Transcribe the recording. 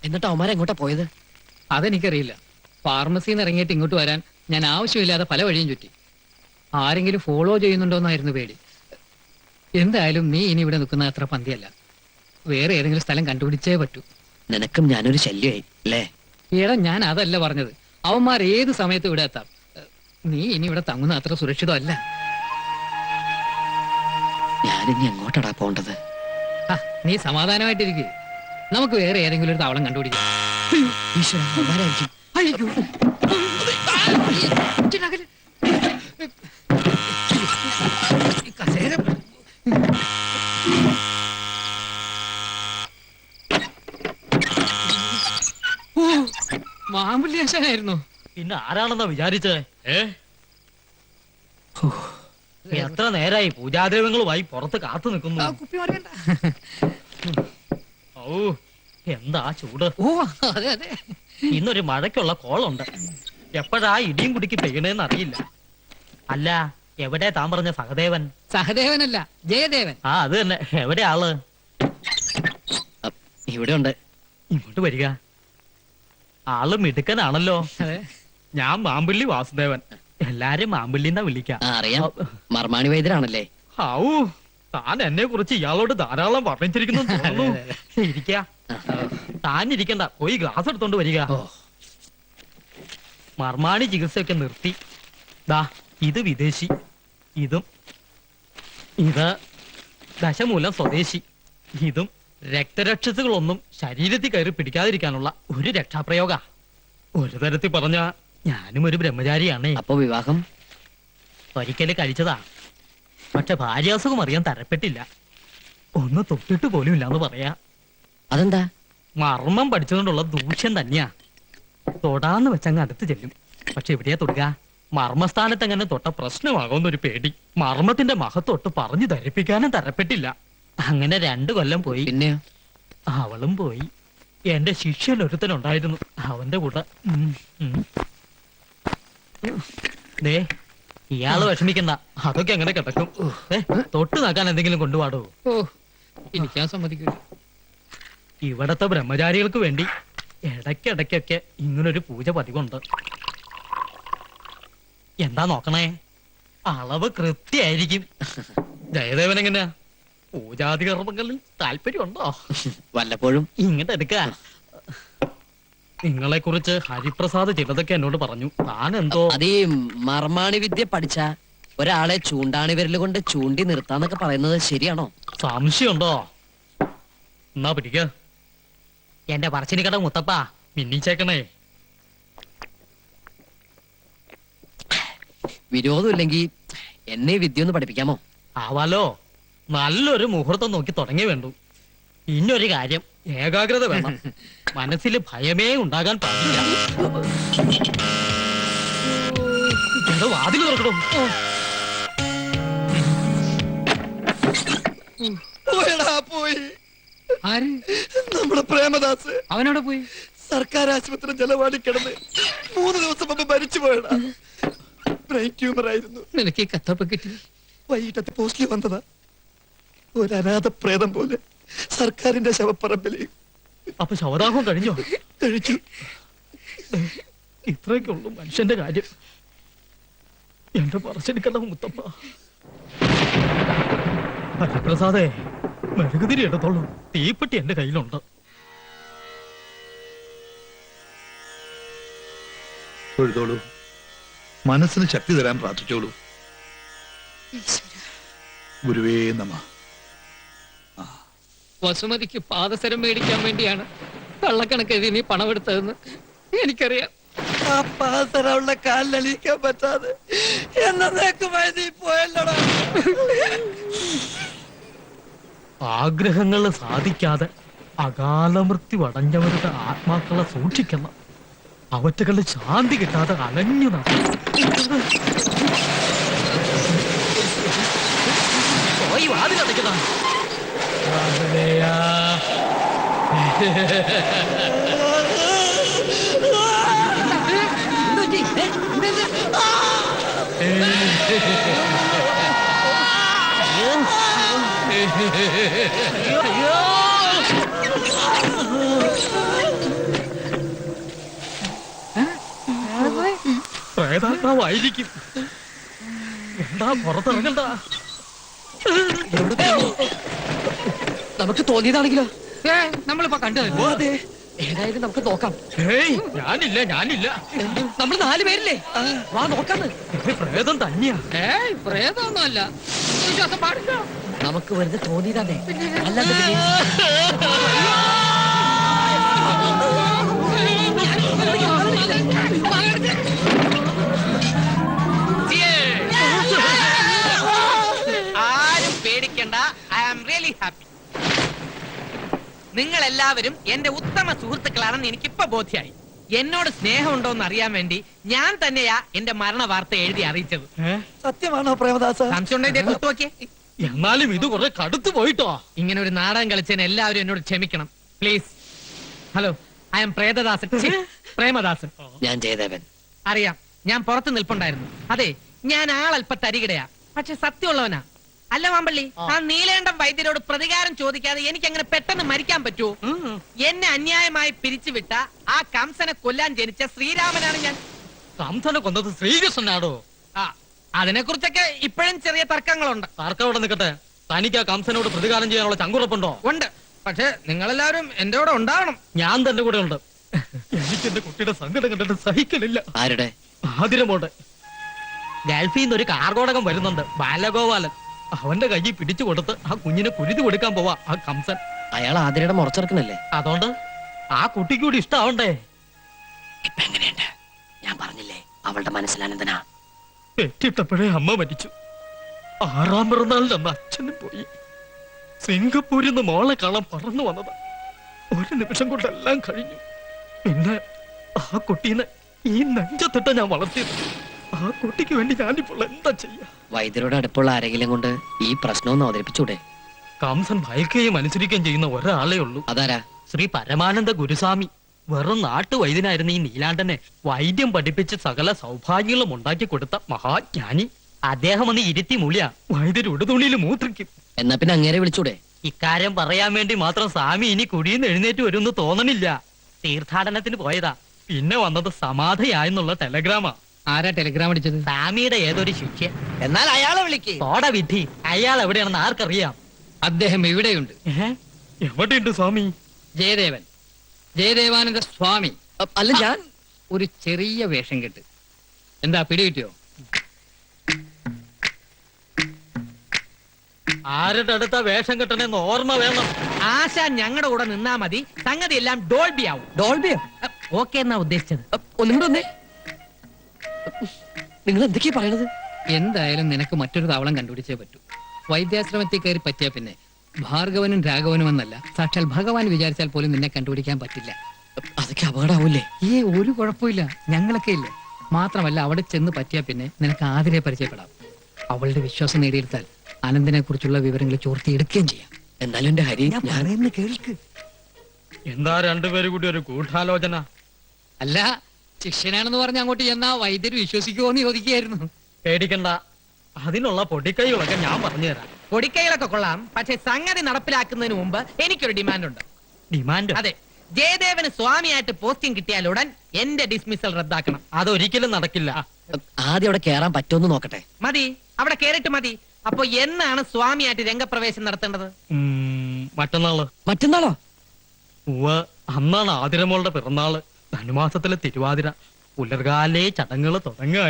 എന്നിട്ട് അവന്മാരെ എങ്ങോട്ടാ പോയത്? അതെനിക്കറിയില്ല. ഫാർമസിന്ന് ഇറങ്ങിയിട്ട് ഇങ്ങോട്ട് വരാൻ ഞാൻ ആവശ്യമില്ലാതെ പല വഴിയും ചുറ്റി. ആരെങ്കിലും ഫോളോ ചെയ്യുന്നുണ്ടോന്നായിരുന്നു പേടി. എന്തായാലും നീ ഇനി ഇവിടെ നിൽക്കുന്ന അത്ര പന്തിയല്ല. വേറെ ഏതെങ്കിലും സ്ഥലം കണ്ടുപിടിച്ചേ പറ്റൂ. നിനക്കും ഞാനൊരു ശല്യമായി അല്ലേ? ഈടാ, ഞാൻ അതല്ല പറഞ്ഞത്. അവന്മാർ ഏത് സമയത്തും ഇവിടെ എത്താം. നീ ഇനി ഇവിടെ തങ്ങുന്ന അത്ര സുരക്ഷിതമല്ല. ഞാനിനി എങ്ങോട്ടാടാ പോണ്ടത്? നീ സമാധാനമായിട്ടിരിക്കുക. നമുക്ക് വേറെ ഏതെങ്കിലും ഒരു താവളം കണ്ടുപിടിക്കാം. ഈശ്വരാ, അവന്മാരായിരിക്കും. അയ്യോ. കസേര മാമ്പുള്ളിയാശാനായിരുന്നു. പിന്നെ ആരാണെന്നാ വിചാരിച്ചേ? എത്ര നേരായി പൂജാദ്രവ്യങ്ങളുമായി പുറത്ത് കാത്തു നിൽക്കുന്നു. ഓ, എന്താ ചൂട്! ഓ അതെ അതെ, ഇന്നൊരു മഴയ്ക്കുള്ള കോളുണ്ട്. എപ്പോഴാ ഇടിയും കുടിക്ക് പെയ്യണേന്ന് അറിയില്ല. അല്ല, എവിടെ താൻ പറഞ്ഞ സഹദേവൻ? സഹദേവനല്ല, ജയദേവൻ. ആ, അത് തന്നെ. എവിടെ ആള്? ഇവിടെ ഉണ്ട്. ഇങ്ങോട്ട് വരിക. ആള് മിടുക്കനാണല്ലോ. ഞാൻ മാമ്പള്ളി വാസുദേവൻ. എല്ലാരും മാമ്പള്ളിന്നാ വിളിക്കാം. അറിയാം, മർമാണി വൈദ്യരാണല്ലേ? ഔ, താൻ എന്നെ കുറിച്ച് ഇയാളോട് ധാരാളം വർണ്ണിച്ചിരിക്കുന്നു തോന്നുന്നു. ഇരിക്ക. താൻ ഇരിക്കണ്ട, പോയി ഗ്ലാസ് എടുത്തോണ്ട് വരിക. മർമാണി ചികിത്സയൊക്കെ നിർത്തി. ദാ, ഇത് വിദേശി, ഇതും ഇത് ദശമൂലം സ്വദേശി, ഇതും രക്തരക്ഷസുകളൊന്നും ശരീരത്തിൽ കയറി പിടിക്കാതിരിക്കാനുള്ള ഒരു രക്ഷാപ്രയോഗ. ഒരു തരത്തിൽ പറഞ്ഞ ഞാനും ഒരു ബ്രഹ്മചാരിയാണേ. അപ്പൊ വിവാഹം ഒരിക്കല് കഴിച്ചതാ. പക്ഷെ ഭാര്യാസുഖം അറിയാൻ തരപ്പെട്ടില്ല. ഒന്ന് തൊട്ടിട്ട് പോലും ഇല്ലാന്ന് പറയാ. അതെന്താ? മർമ്മം പഠിച്ചുകൊണ്ടുള്ള ദൂഷ്യം തന്നെയാ. തൊടാന്ന് വെച്ചങ്ങ് അടുത്ത് ചെല്ലും. പക്ഷെ എവിടെയാ തൊടുക? മർമ്മസ്ഥാനത്ത് എങ്ങനെ തൊട്ട പ്രശ്നമാകുമെന്നൊരു പേടി. മർമ്മത്തിന്റെ മഹത്തൊട്ട് പറഞ്ഞു ധരിപ്പിക്കാനും തരപ്പെട്ടില്ല. അങ്ങനെ 2 കൊല്ലം പോയി. പിന്നെയോ? അവളും പോയി. എന്റെ ശിഷ്യൻ ഒരുത്തനുണ്ടായിരുന്നു, അവന്റെ കൂടെ. ദേ, ഇയാള് വിഷമിക്കണ്ട, അതൊക്കെ അങ്ങനെ കിടക്കും. തൊട്ട് നോക്കാൻ എന്തെങ്കിലും കൊണ്ടുപാടോ? ഓ, ഇരിക്കാൻ സമ്മതിക്കൂല. ഇവിടത്തെ ബ്രഹ്മചാരികൾക്ക് വേണ്ടി ഇടയ്ക്കിടയ്ക്കൊക്കെ ഇങ്ങനൊരു പൂജ പതിവുണ്ട്. എന്താ നോക്കണേ? അളവ് കൃത്യായിരിക്കും. ജയദേവൻ എങ്ങനെയാ? പൂജാതി കർമ്മങ്ങളിൽ താല്പര്യമുണ്ടോ? വല്ലപ്പോഴും. ഇങ്ങോട്ട് എടുക്ക. നിങ്ങളെ കുറിച്ച് ഹരിപ്രസാദ് ചിലതൊക്കെ എന്നോട് പറഞ്ഞു. താൻ എന്തോ അതീ മർമാണി വിദ്യ പഠിച്ച ഒരാളെ ചൂണ്ടാണി വിരൽ കൊണ്ട് ചൂണ്ടി നിർത്താന്നൊക്കെ പറയുന്നത് ശരിയാണോ? സംശയമുണ്ടോ? എന്നാ പിടിക്ക. എന്റെ പറച്ചിനിക്കട മുത്തപ്പ, മിന്നിച്ചേക്കണേ. വിരോധമില്ലെങ്കിൽ എന്നെ വിദ്യ ഒന്ന് പഠിപ്പിക്കാമോ? ആവാലോ. നല്ലൊരു മുഹൂർത്തം നോക്കി തുടങ്ങി വേണ്ടു. ഇന്നൊരു കാര്യം, ഏകാഗ്രത വേണം. മനസ്സിൽ ഭയമേ ഉണ്ടാകാൻ പാടില്ല. എന്തോ വാതിൽ തുറക്കണോ? പോയി. ആര്? നമ്മുടെ പ്രേമദാസ്. അവനോടെ പോയി? സർക്കാർ ആശുപത്രി ജലവാടി കിടന്ന് 3 ദിവസം മുമ്പ് മരിച്ചു പോയടാ. ബ്രെയിൻ ട്യൂമർ ആയിരുന്നു. നിനക്ക് ഈ കത്തൊക്കെ കിട്ടി? വൈകിട്ടത്തെ പോസ്റ്റിൽ വന്നതാ. ഒരു അനാഥ പ്രേതം പോലെ സർക്കാരിന്റെ ശവപ്പറമ്പിൽ. അപ്പൊ ശവദാഹം കഴിഞ്ഞോ? കഴിച്ചു. ഇത്രയൊക്കെയുള്ളൂ മനുഷ്യന്റെ കാര്യം. എന്റെ പറച്ചെടുക്കണ്ട മുത്തപ്പ. ഹരിപ്രസാദേ, മെഴുകുതിരി എടുത്തോളൂ. തീപ്പെട്ടി എന്റെ കയ്യിലുണ്ട്. തൊഴുതോളൂ. മനസ്സിന് ശക്തി തരാൻ പ്രാർത്ഥിച്ചോളൂ. ഗുരുവേ നമഃ. വസുമതിക്ക് പാദസരം മേടിക്കാൻ വേണ്ടിയാണ് കള്ളക്കണക്കെഴുതി നീ പണമെടുത്തതെന്ന് എനിക്കറിയാം. ആ പാദസരമുള്ള കാലിലണിയിക്കാൻ പറ്റാതെ എന്നേക്കുമായി നീ പോയല്ലോടാ. ആഗ്രഹങ്ങൾ സാധിക്കാതെ അകാലമൃത്യു അടഞ്ഞവരുടെ ആത്മാക്കളെ സൂക്ഷിക്കണം. അവറ്റകളുടെ ശാന്തി കിട്ടാതെ അലഞ്ഞു പോയി വാതിലടയ്ക്കുന്ന സ്വഭാവമായിരിക്കും. എന്താ പുറത്തിറങ്ങണ്ട. നമുക്ക് തോന്നിയതാണെങ്കിലോ? നമ്മളിപ്പോ കണ്ടത് അതെ, ഏതായാലും നമുക്ക് നോക്കാം. ഏയ് ഞാനില്ല. നമ്മൾ 4 പേരില്ലേ? വാ നോക്കാന്ന്. പ്രേതം തന്നെയാ. പ്രേതമൊന്നുമല്ല, വിശ്വാസം പാടില്ല. നമുക്ക് വെറുതെ തോന്നിയതാണേ, അല്ലാതെ പിന്നെ ആരും പേടിക്കണ്ട. I am really happy. നിങ്ങൾ എല്ലാവരും എന്റെ ഉത്തമ സുഹൃത്തുക്കളാണെന്ന് എനിക്കിപ്പോ ബോധ്യായി. എന്നോട് സ്നേഹമുണ്ടോ എന്ന് അറിയാൻ വേണ്ടി ഞാൻ തന്നെയാ എന്റെ മരണ വാർത്ത എഴുതി അറിയിച്ചത്. സത്യമാണോ പ്രേമദാസ? സംശയം ഉണ്ടോ? ഇതേ കുത്തു നോക്കിയേ. എന്നാലും ഇത് കുറെ കടുത്തു പോയിട്ടോ. ഇങ്ങനെ ഒരു നാടകം കളിച്ചതിന് എല്ലാവരും എന്നോട് ക്ഷമിക്കണം please. Hello, I am Prethadasan, ഛി, പ്രേമദാസൻ. ഞാൻ ജയദേവൻ. അറിയാം, ഞാൻ പുറത്ത് നിൽപ്പുണ്ടായിരുന്നു. അതെ, ഞാൻ ആളല്പ തരികിടയാ, പക്ഷെ സത്യമുള്ളവനാ. അല്ല മാമ്പള്ളി, ആ നീലേണ്ടം വൈദ്യരോട് പ്രതികാരം ചോദിക്കാതെ എനിക്ക് അങ്ങനെ പെട്ടെന്ന് മരിക്കാൻ പറ്റൂ? എന്നെ അന്യായമായി പിരിച്ചുവിട്ട ആ കംസനെ കൊല്ലാൻ ജനിച്ച ശ്രീരാമനാണ് ഞാൻ. കംസനെ കൊന്നത് ശ്രീകൃഷ്ണനാടോ? ആ, അതിനെ കുറിച്ചൊക്കെ ഇപ്പോഴും ചെറിയ തർക്കങ്ങളുണ്ട്. ആർക്കവിടെ അവിടെ നിൽക്കട്ടെ. തനിക്ക് ആ കംസനോട് പ്രതികാരം ചെയ്യാനുള്ള ചങ്കുറപ്പുണ്ടോ? ഉണ്ട്, പക്ഷെ നിങ്ങളെല്ലാവരും എന്റെ കൂടെ ഉണ്ടാവണം. ഞാൻ തന്റെ കൂടെ ഉണ്ട്. എനിക്ക് എന്റെ കുട്ടിയുടെ സങ്കടം കണ്ടിട്ട് സഹിക്കലില്ല. ആരുടെ? ആതിരമോടെ. ഗൾഫിൽ നിന്ന് ഒരു കാർഗോടകം വരുന്നുണ്ട്, ബാലഗോപാലൻ. അവന്റെ കയ്യിൽ പിടിച്ചു കൊടുത്ത് ആ കുഞ്ഞിനെ കുരുതി കൊടുക്കാൻ പോവാ ആ കംസൻ. അയാൾ ആതിരയുടെ മുറച്ചെറുക്കനല്ലേ? അതുകൊണ്ട് ആ കുട്ടിക്ക് കൂടി ഇഷ്ടാവണ്ടേ? ഇപ്പൊ എങ്ങനെയുണ്ട്? ഞാൻ പറഞ്ഞില്ലേ, അവളുടെ മനസ്സിലാനന്ദനാ. പെറ്റിട്ടപ്പോഴേ അമ്മ മരിച്ചു. 6ാം പിറന്നാളിന്റെ അന്ന് അച്ഛനും പോയി. സിംഗപ്പൂരിൽ നിന്ന് മോളെ കാണാൻ പറന്നു വന്നതാ. ഒരു നിമിഷം കൊണ്ടെല്ലാം കഴിഞ്ഞു. പിന്നെ ആ കുട്ടീനെ ഈ നെഞ്ചത്തിട്ട ഞാൻ വളർത്തിയത്. ആ കുട്ടിക്ക് വേണ്ടി ഞാനിപ്പോൾ എന്താ ചെയ്യാ? വൈദ്യരോട് അടുപ്പുള്ള ആരെങ്കിലും കൊണ്ട് ഈ പ്രശ്നമൊന്ന് അവതരിപ്പിച്ചൂടെ? കംസൻ ഭയക്കുകയും അനുസരിക്കുകയും ചെയ്യുന്ന ഒരാളേ ഉള്ളൂ. അതാരാ? ശ്രീ പരമാനന്ദ ഗുരുസ്വാമി. വെറും നാട്ടുവൈദ്യനായിരുന്ന ഈ നീലാണ്ടനെ വൈദ്യം പഠിപ്പിച്ച് സകല സൗഭാഗ്യങ്ങളും ഉണ്ടാക്കി കൊടുത്ത മഹാജ്ഞാനി. അദ്ദേഹം ഒന്ന് ഇരുത്തി മൂളിയ വൈദ്യർ ഉടുതുണിയിൽ മൂത്രിക്കും. എന്നാ പിന്നെ അങ്ങേരെ വിളിച്ചൂടെ? ഇക്കാര്യം പറയാൻ വേണ്ടി മാത്രം സ്വാമി ഇനി കുടിയെന്ന് എഴുന്നേറ്റ് വരുമെന്ന് തോന്നണില്ല. തീർത്ഥാടനത്തിന് പോയതാ. പിന്നെ വന്നത് സമാധിയായെന്നുള്ള ടെലഗ്രാമാ. ആരാ ടെലിഗ്രാം അടിച്ചത്? സ്വാമിയുടെ ഏതൊരു ശിഷ്യ. എന്നാൽ അയാളെ വിളിക്ക്. തോട വിധി, അയാൾ എവിടെയാണെന്ന് ആർക്കറിയാം? അദ്ദേഹം ഇവിടെയുണ്ട്. എവിടെയുണ്ട് സ്വാമി? ജയദേവൻ, ജയദേവാനന്ദ സ്വാമി. അല്ല, ഞാൻ ഒരു ചെറിയ വേഷം കെട്ട്. എന്താ പിടികിട്ടിയോ? ആരുടെ അടുത്ത വേഷം കെട്ടണെന്ന് ഓർമ്മ വേണം. ആശ ഞങ്ങളുടെ കൂടെ നിന്നാ മതി, സംഗതി എല്ലാം ഡോൾബി ആവും. ഡോൾബിയോ? ഓക്കെ എന്നാ ഉദ്ദേശിച്ചത്. ഒന്നുകൂടെ വന്നേ. നിങ്ങൾ എന്തൊക്കെയാ പറയണത്? എന്തായാലും നിനക്ക് മറ്റൊരു താവളം കണ്ടുപിടിച്ചേ പറ്റൂ. വൈദ്യാശ്രമത്തിൽ കയറി പറ്റിയ പിന്നെ ഭാർഗവനും രാഘവനും എന്നല്ല, സാക്ഷാൽ ഭഗവാൻ വിചാരിച്ചാൽ പോലും നിന്നെ കണ്ടുപിടിക്കാൻ പറ്റില്ല. അതൊക്കെ അപകടമാവൂലേ? ഒരു കുഴപ്പമില്ല, ഞങ്ങളൊക്കെ ഇല്ലേ. മാത്രമല്ല, അവിടെ ചെന്ന് പറ്റിയ പിന്നെ നിനക്ക് ആതിരെ പരിചയപ്പെടാം. അവളുടെ വിശ്വാസം നേടിയെടുത്താൽ അനന്തനെ കുറിച്ചുള്ള വിവരങ്ങൾ ചോർത്തിയെടുക്കുകയും ചെയ്യാം. എന്നാലും എന്റെ ഹരി, പറയുന്ന കേൾക്ക്. എന്താ രണ്ടുപേരും കൂടി ഒരു ഗൂഢാലോചന? അല്ല, ശിഷ്യനാണെന്ന് പറഞ്ഞ് അങ്ങോട്ട് ചെന്നാ വൈദ്യര് വിശ്വസിക്കുമോ എന്ന് ചോദിക്കുകയായിരുന്നു. പേടിക്കണ്ട, അതിനുള്ള പൊടിക്കൈകളൊക്കെ ഞാൻ പറഞ്ഞു തരാം. പൊടിക്കൈകളൊക്കെ കൊള്ളാം, പക്ഷെ സംഗതി നടപ്പിലാക്കുന്നതിന് മുമ്പ് എനിക്കൊരു ഡിമാൻഡ് ഉണ്ട്. ഡിമാൻഡ്? അതെ, ജയദേവന് സ്വാമിയായിട്ട് പോസ്റ്റിംഗ് കിട്ടിയാൽ ഉടൻ എന്റെ ഡിസ്മിസൽ റദ്ദാക്കണം. അതൊരിക്കലും നടക്കില്ല. ആദ്യം അവിടെ കേറാൻ പറ്റുമെന്ന് നോക്കട്ടെ. മതി, അവിടെ കേറിട്ട് മതി. അപ്പൊ എന്നാണ് സ്വാമിയായിട്ട് രംഗപ്രവേശം നടത്തേണ്ടത്? മറ്റന്നാള്. മറ്റന്നാളോ? അന്നാണ് ആതിരമോളുടെ പിറന്നാള്. ധനുമാസത്തിലെ തിരുവാതിര. പുലർകാലേ ചടങ്ങുകൾ തുടങ്ങായി.